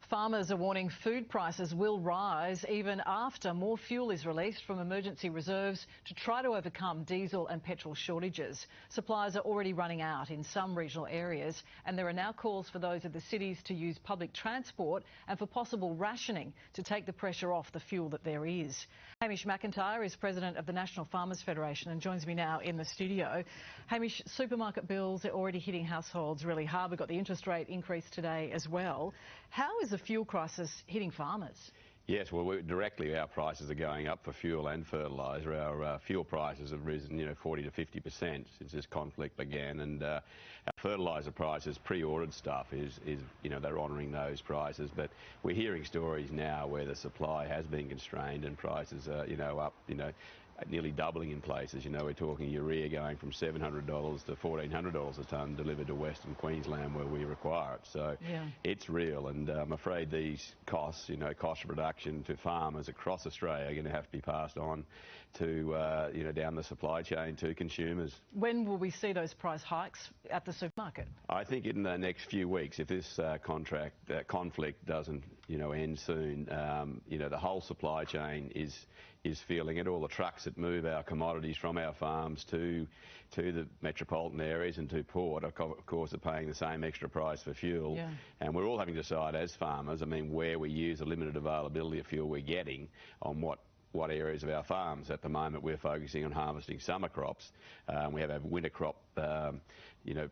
Farmers are warning food prices will rise even after more fuel is released from emergency reserves to try to overcome diesel and petrol shortages. Supplies are already running out in some regional areas, and there are now calls for those of the cities to use public transport and for possible rationing to take the pressure off the fuel that there is. Hamish McIntyre is president of the National Farmers Federation and joins me now in the studio. Hamish, supermarket bills are already hitting households really hard. We've got the interest rate increase today as well. How is the fuel crisis hitting farmers? Yes, well, directly our prices are going up for fuel and fertiliser. Our fuel prices have risen, 40 to 50% since this conflict began, and our fertiliser prices, pre-ordered stuff, is they're honouring those prices. But we're hearing stories now where the supply has been constrained and prices are, up, nearly doubling in places. We're talking urea going from $700 to $1,400 a tonne delivered to Western Queensland where we require it. So it's real, and I'm afraid these costs, cost of production to farmers across Australia are going to have to be passed on to, down the supply chain to consumers. When will we see those price hikes at the supermarket? I think in the next few weeks, if this conflict doesn't, end soon, the whole supply chain is feeling it. All the trucks that move our commodities from our farms to the metropolitan areas and to port, of course, are paying the same extra price for fuel. Yeah. And we're all having to decide as farmers, where we use the limited availability of fuel we're getting on what areas of our farms. At the moment, we're focusing on harvesting summer crops. We have our winter crop,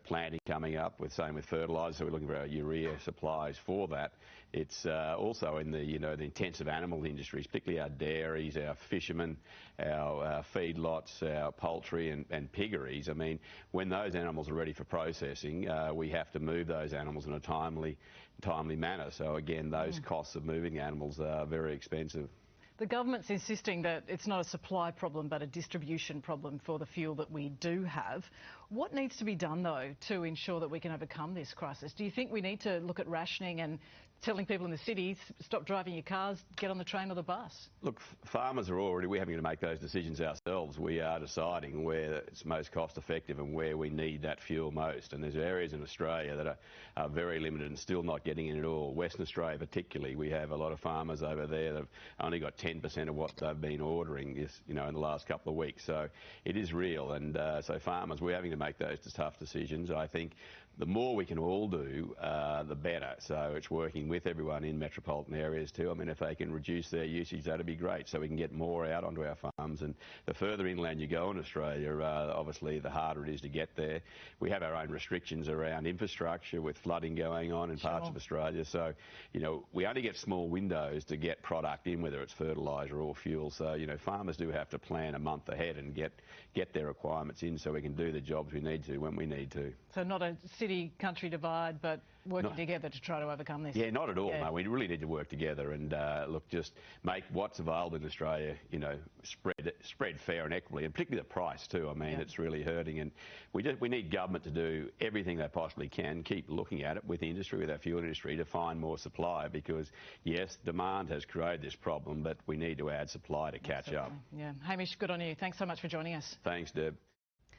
planting coming up. Same with fertiliser, so we're looking for our urea supplies for that. It's also in the the intensive animal industries, particularly our dairies, our fishermen, our feedlots, our poultry and piggeries. When those animals are ready for processing, we have to move those animals in a timely manner. So again, those costs of moving animals are very expensive. The government's insisting that it's not a supply problem but a distribution problem for the fuel that we do have. What needs to be done, though, to ensure that we can overcome this crisis? Do you think we need to look at rationing and telling people in the cities, stop driving your cars, get on the train or the bus? Look, farmers are we're having to make those decisions ourselves. We are deciding where it's most cost effective and where we need that fuel most. And there's areas in Australia that are very limited and still not getting in at all. Western Australia particularly, we have a lot of farmers over there that have only got 10% of what they've been ordering in the last couple of weeks. So it is real, and so farmers, we're having to make those tough decisions. I think the more we can all do, the better. So it's working with everyone in metropolitan areas too. If they can reduce their usage, that'd be great, so we can get more out onto our farms. And the further inland you go in Australia, obviously the harder it is to get there. We have our own restrictions around infrastructure with flooding going on in parts of Australia. So, we only get small windows to get product in, whether it's fertiliser or fuel. So, farmers do have to plan a month ahead and get their requirements in so we can do the jobs we need to when we need to. So not a city-country divide, but working together to try to overcome this? Yeah, not at all, no. We really need to work together and, just make what's available in Australia, spread fair and equitably, and particularly the price too. It's really hurting, and we need government to do everything they possibly can, keep looking at it with industry, with our fuel industry, to find more supply, because, yes, demand has created this problem, but we need to add supply to catch up. Yeah. Hamish, good on you. Thanks so much for joining us. Thanks, Deb.